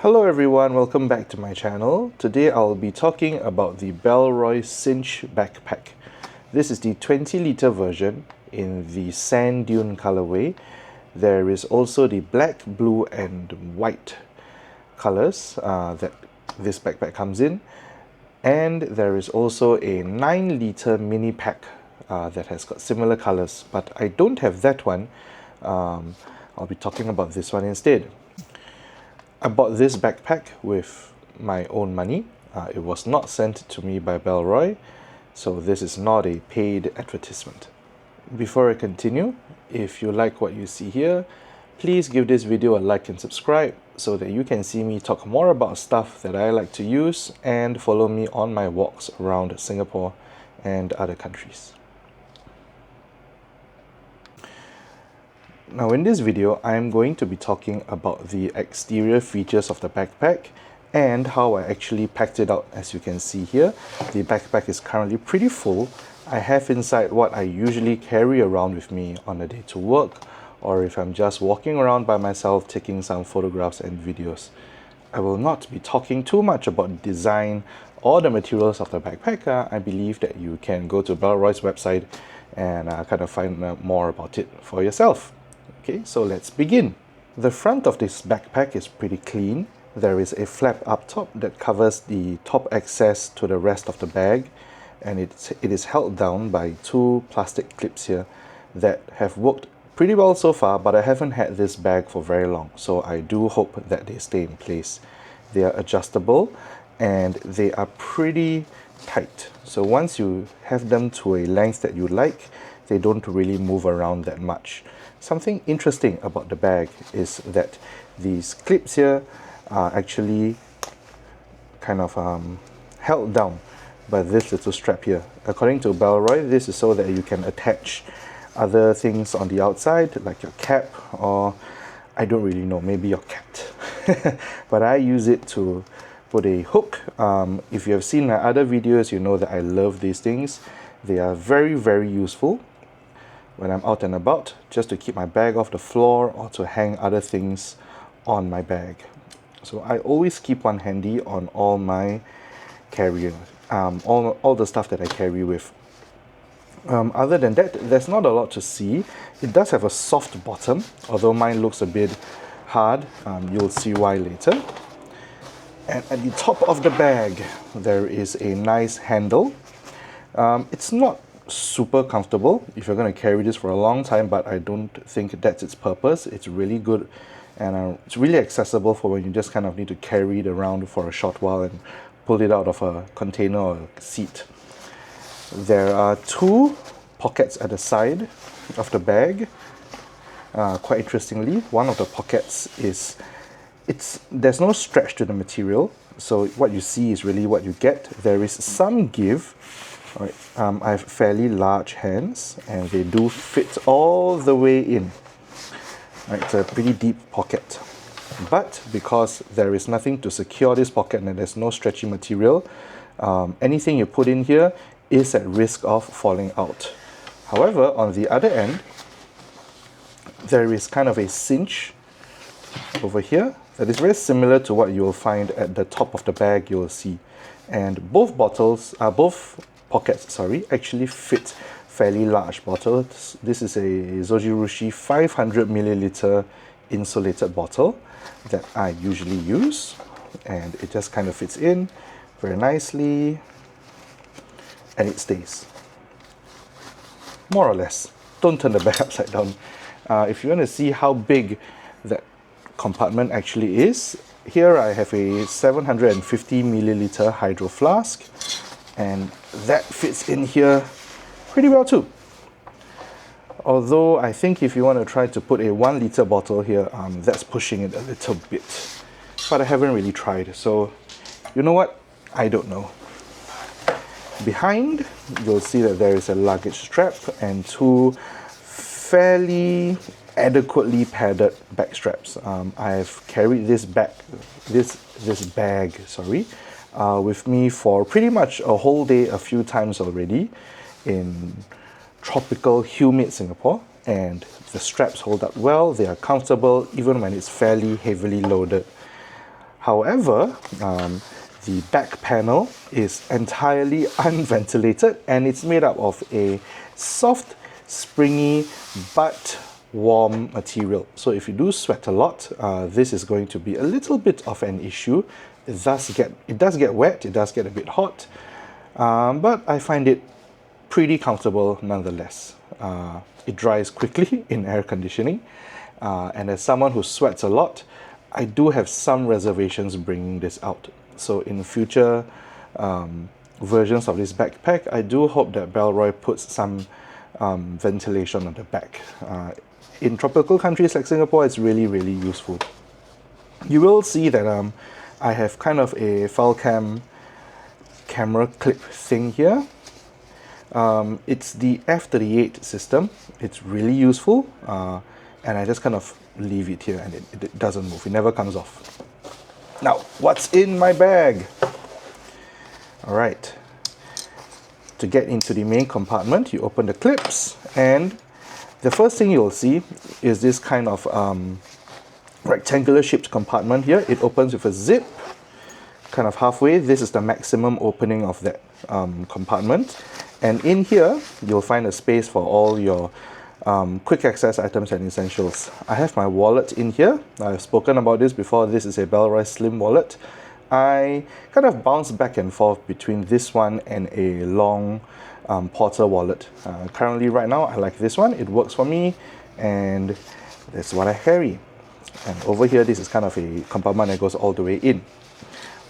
Hello everyone, welcome back to my channel. Today I'll be talking about the Bellroy Cinch backpack. This is the 20-liter version in the sand dune colorway. There is also the black, blue and white colors that this backpack comes in. And there is also a 9-liter mini pack that has got similar colors, but I don't have that one. I'll be talking about this one instead. I bought this backpack with my own money. It was not sent to me by Bellroy, so this is not a paid advertisement. Before I continue, if you like what you see here, please give this video a like and subscribe so that you can see me talk more about stuff that I like to use and follow me on my walks around Singapore and other countries. Now in this video, I'm going to be talking about the exterior features of the backpack and how I actually packed it out. As you can see here, the backpack is currently pretty full. I have inside what I usually carry around with me on a day to work, or if I'm just walking around by myself taking some photographs and videos. I will not be talking too much about the design or the materials of the backpack. I believe that you can go to Bellroy's website and kind of find more about it for yourself. Okay, so let's begin. The front of this backpack is pretty clean. There is a flap up top that covers the top access to the rest of the bag, and it is held down by two plastic clips here that have worked pretty well so far, but I haven't had this bag for very long, so I do hope that they stay in place. They are adjustable and they are pretty tight. So once you have them to a length that you like, they don't really move around that much. Something interesting about the bag is that these clips here are actually kind of held down by this little strap here. According to Bellroy, this is so that you can attach other things on the outside, like your cap, or I don't really know, maybe your cat. But I use it to put a hook. If you have seen my other videos, you know that I love these things. They are very, very useful when I'm out and about, just to keep my bag off the floor or to hang other things on my bag. So I always keep one handy on all my carrier, all the stuff that I carry with. Other than that, there's not a lot to see. It does have a soft bottom, although mine looks a bit hard. You'll see why later. And at the top of the bag, there is a nice handle. It's not super comfortable if you're going to carry this for a long time, but I don't think that's its purpose. It's really good, and it's really accessible for when you just kind of need to carry it around for a short while and pull it out of a container or a seat. There are two pockets at the side of the bag. Quite interestingly, one of the pockets there's no stretch to the material, so what you see is really what you get. There is some give. Right. I have fairly large hands and they do fit all the way in. Right, it's a pretty deep pocket. But because there is nothing to secure this pocket and there's no stretchy material, anything you put in here is at risk of falling out. However, on the other end, there is kind of a cinch over here that is very similar to what you will find at the top of the bag. You will see, and both pockets actually fit fairly large bottles. This is a Zojirushi 500 milliliter insulated bottle that I usually use, and it just kind of fits in very nicely and it stays more or less. Don't turn the bag upside down. If you want to see how big that compartment actually is, here I have a 750 milliliter hydro flask, and that fits in here pretty well too. Although I think if you want to try to put a 1 liter bottle here, that's pushing it a little bit. But I haven't really tried, so you know what? I don't know. Behind, you'll see that there is a luggage strap and two fairly adequately padded back straps. I have carried this bag, with me for pretty much a whole day a few times already in tropical, humid Singapore, and the straps hold up well. They are comfortable even when it's fairly heavily loaded. However, the back panel is entirely unventilated, and it's made up of a soft, springy, but warm material. So if you do sweat a lot, this is going to be a little bit of an issue. It does get wet, it does get a bit hot, but I find it pretty comfortable nonetheless. It dries quickly in air conditioning, and as someone who sweats a lot, I do have some reservations bringing this out. So in future versions of this backpack, I do hope that Bellroy puts some ventilation on the back. In tropical countries like Singapore, it's really, really useful. You will see that I have kind of a file camera clip thing here. It's the F38 system. It's really useful, and I just kind of leave it here and it doesn't move. It never comes off. Now, what's in my bag? All right. To get into the main compartment, you open the clips, and the first thing you'll see is this kind of rectangular shaped compartment here. It opens with a zip, kind of halfway. This is the maximum opening of that compartment. And in here, you'll find a space for all your quick access items and essentials. I have my wallet in here. I've spoken about this before. This is a Bellroy Slim wallet. I kind of bounce back and forth between this one and a long Porter wallet. Currently, right now, I like this one. It works for me, and that's what I carry. And over here, this is kind of a compartment that goes all the way in.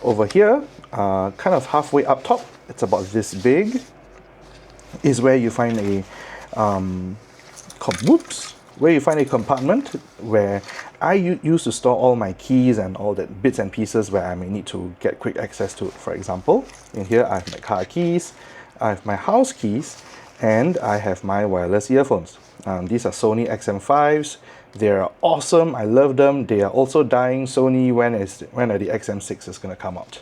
Over here, kind of halfway up top, it's about this big, is where you find a compartment where I used to store all my keys and all the bits and pieces where I may need to get quick access to it. For example, in here I have my car keys, I have my house keys, and I have my wireless earphones. These are Sony XM5s. They're awesome. I love them. They are also dying. Sony, when are the XM6 is going to come out?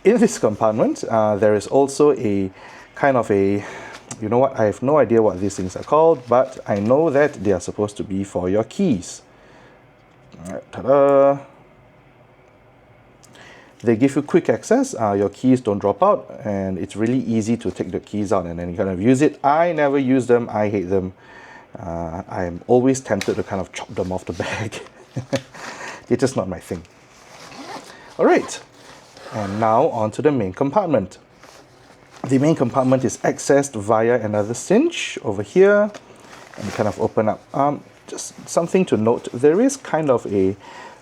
In this compartment, there is also a kind of a, you know what, I have no idea what these things are called, but I know that they are supposed to be for your keys. All right, ta-da! They give you quick access. Your keys don't drop out, and it's really easy to take the keys out and then you kind of use it. I never use them. I hate them. I'm always tempted to kind of chop them off the bag. They're just not my thing. All right, and now on to the main compartment. The main compartment is accessed via another cinch over here, and you kind of open up. Just something to note, there is kind of a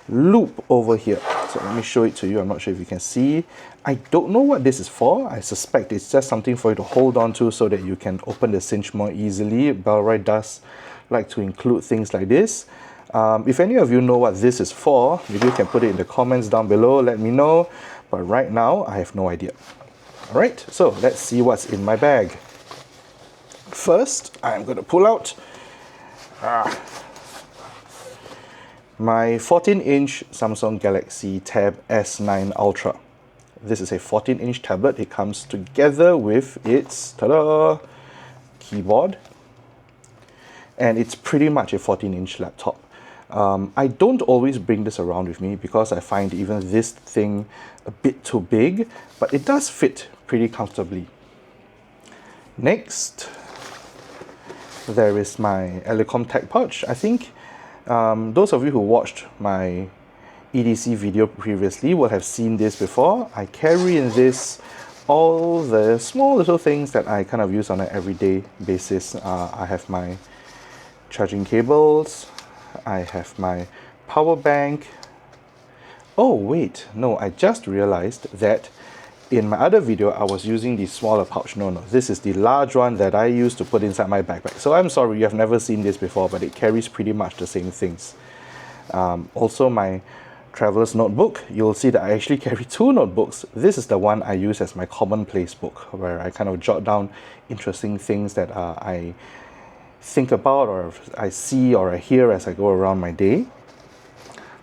loop over here. So let me show it to you. I'm not sure if you can see. I don't know what this is for. I suspect it's just something for you to hold on to so that you can open the cinch more easily. Bellroy does like to include things like this. If any of you know what this is for, maybe you can put it in the comments down below, let me know. But right now, I have no idea. All right, so let's see what's in my bag. First, I'm going to pull out my 14-inch Samsung Galaxy Tab S9 Ultra. This is a 14-inch tablet. It comes together with its keyboard, and it's pretty much a 14-inch laptop. I don't always bring this around with me because I find even this thing a bit too big, but it does fit pretty comfortably. Next, there is my Elecom tech pouch. I think those of you who watched my EDC video previously will have seen this before. I carry in this all the small little things that I kind of use on an everyday basis. I have my charging cables, I have my power bank. Oh wait, no, I just realized that in my other video I was using the smaller pouch. No, this is the large one that I use to put inside my backpack. So I'm sorry you have never seen this before, but it carries pretty much the same things. Also my traveler's notebook. You'll see that I actually carry two notebooks. This is the one I use as my commonplace book, where I kind of jot down interesting things that I think about, or I see, or I hear as I go around my day.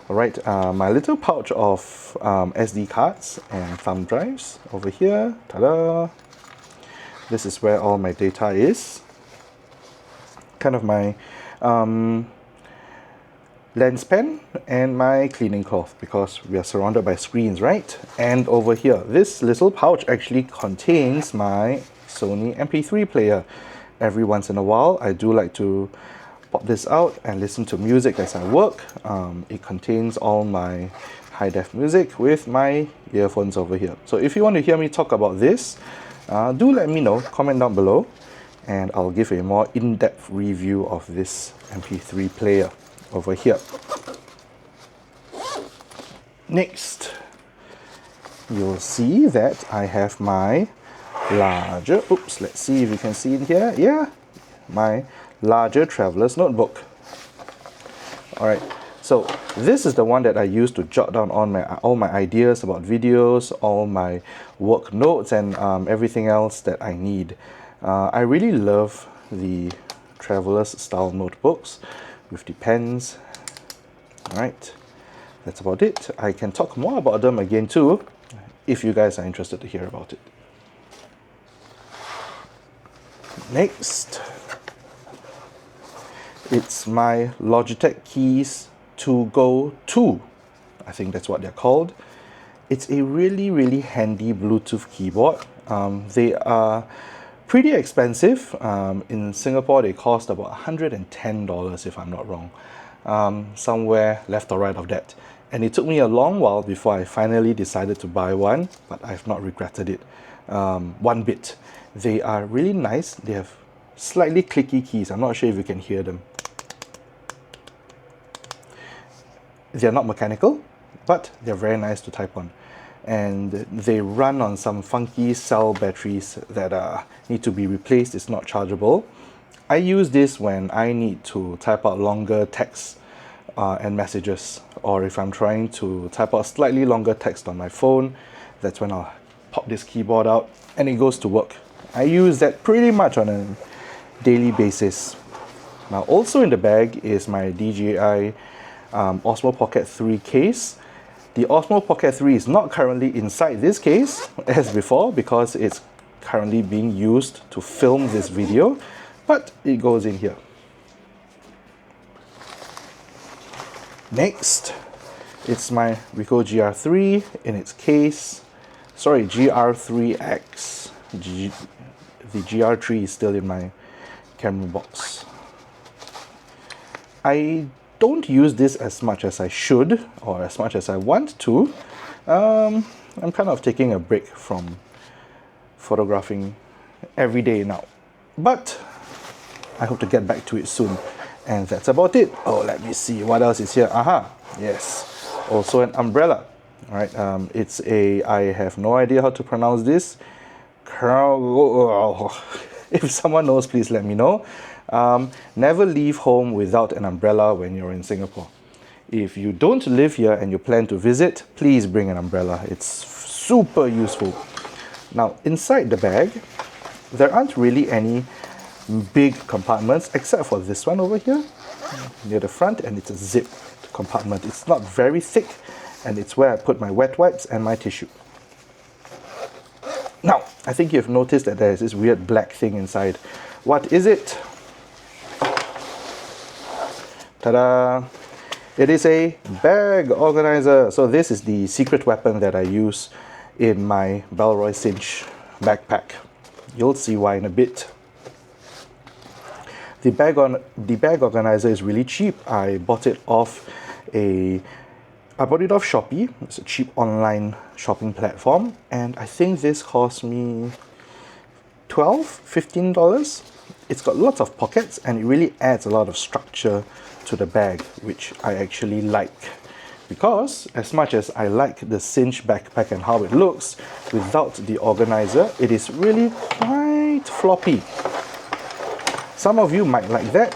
All right, my little pouch of SD cards and thumb drives over here. Ta-da! This is where all my data is. Kind of my lens pen, and my cleaning cloth, because we are surrounded by screens, right? And over here, this little pouch actually contains my Sony MP3 player. Every once in a while, I do like to pop this out and listen to music as I work. It contains all my high-def music with my earphones over here. So if you want to hear me talk about this, do let me know, comment down below, and I'll give a more in-depth review of this MP3 player over here. Next, you'll see that I have my larger, let's see if you can see it here. Yeah, my larger traveler's notebook. Alright, so this is the one that I use to jot down all my ideas about videos, all my work notes, and everything else that I need. I really love the traveler's style notebooks with the pens. Alright, that's about it. I can talk more about them again too, if you guys are interested to hear about it. Next, it's my Logitech Keys to Go 2. I think that's what they're called. It's a really handy Bluetooth keyboard. They are pretty expensive. In Singapore, they cost about $110 if I'm not wrong. Somewhere left or right of that. And it took me a long while before I finally decided to buy one, but I've not regretted it one bit. They are really nice. They have slightly clicky keys. I'm not sure if you can hear them. They're not mechanical, but they're very nice to type on. And they run on some funky cell batteries that need to be replaced. It's not chargeable. I use this when I need to type out longer text and messages, or if I'm trying to type out slightly longer text on my phone, that's when I'll pop this keyboard out and it goes to work. I use that pretty much on a daily basis. Now, also in the bag is my DJI Osmo Pocket 3 case. The Osmo Pocket 3 is not currently inside this case as before because it's currently being used to film this video, but it goes in here. Next, it's my Ricoh GR3 in its case. Sorry, GR3X. The GR3 is still in my camera box. I don't use this as much as I should or as much as I want to. I'm kind of taking a break from photographing every day now, but I hope to get back to it soon. And that's about it. Oh, let me see what else is here. Aha, yes, also an umbrella. All right, I have no idea how to pronounce this. If someone knows, please let me know. Never leave home without an umbrella when you're in Singapore. If you don't live here and you plan to visit, please bring an umbrella. It's super useful. Now, inside the bag, there aren't really any big compartments except for this one over here near the front, and it's a zip compartment. It's not very thick, and it's where I put my wet wipes and my tissue. Now, I think you've noticed that there's this weird black thing inside. What is it? Ta-da! It is a bag organizer. So this is the secret weapon that I use in my Bellroy Cinch backpack. You'll see why in a bit. The bag organizer is really cheap. I bought it off Shopee. It's a cheap online shopping platform, and I think this cost me $15. It's got lots of pockets and it really adds a lot of structure to the bag, which I actually like. Because as much as I like the Cinch backpack and how it looks, without the organizer, it is really quite floppy. Some of you might like that,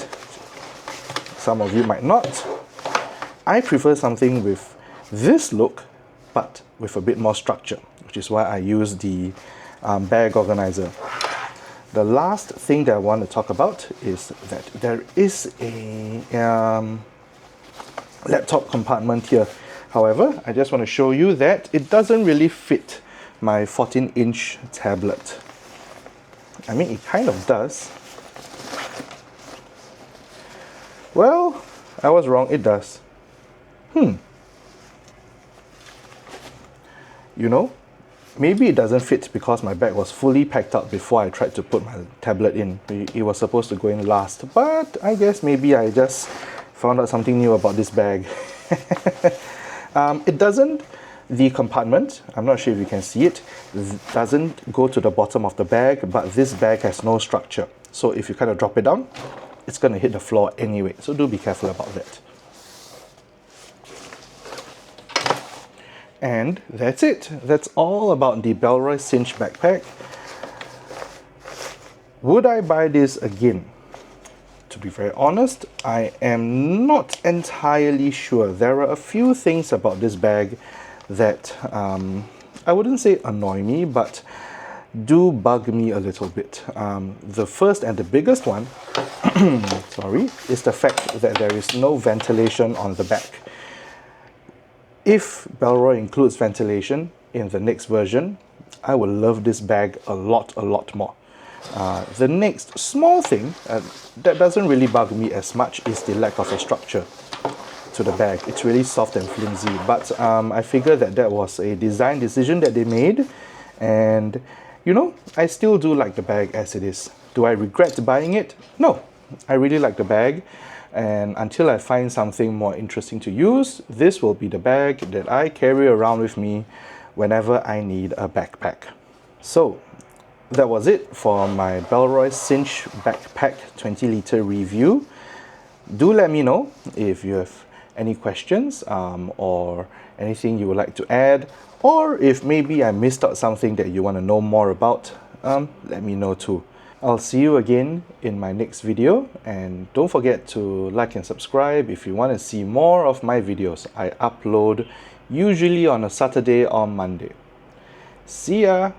some of you might not. I prefer something with this look, but with a bit more structure, which is why I use the bag organizer. The last thing that I want to talk about is that there is a laptop compartment here. However, I just want to show you that it doesn't really fit my 14-inch tablet. I mean, it kind of does. Well, I was wrong, it does. You know, maybe it doesn't fit because my bag was fully packed up before I tried to put my tablet in. It was supposed to go in last, but I guess maybe I just found out something new about this bag. It doesn't, the compartment, I'm not sure if you can see it, doesn't go to the bottom of the bag, but this bag has no structure. So if you kind of drop it down, it's going to hit the floor anyway. So do be careful about that. And that's it. That's all about the Bellroy Cinch backpack. Would I buy this again? To be very honest, I am not entirely sure. There are a few things about this bag that I wouldn't say annoy me, but do bug me a little bit. The first and the biggest one, sorry, is the fact that there is no ventilation on the back. If Bellroy includes ventilation in the next version, I will love this bag a lot more. The next small thing that doesn't really bug me as much is the lack of a structure to the bag. It's really soft and flimsy, but I figured that was a design decision that they made, and you know, I still do like the bag as it is. Do I regret buying it? No, I really like the bag. And until I find something more interesting to use, this will be the bag that I carry around with me whenever I need a backpack. So that was it for my Bellroy Cinch backpack 20-liter review. Do let me know if you have any questions or anything you would like to add, or if maybe I missed out something that you want to know more about. Let me know too. I'll see you again in my next video, and don't forget to like and subscribe if you want to see more of my videos. I upload usually on a Saturday or Monday. See ya!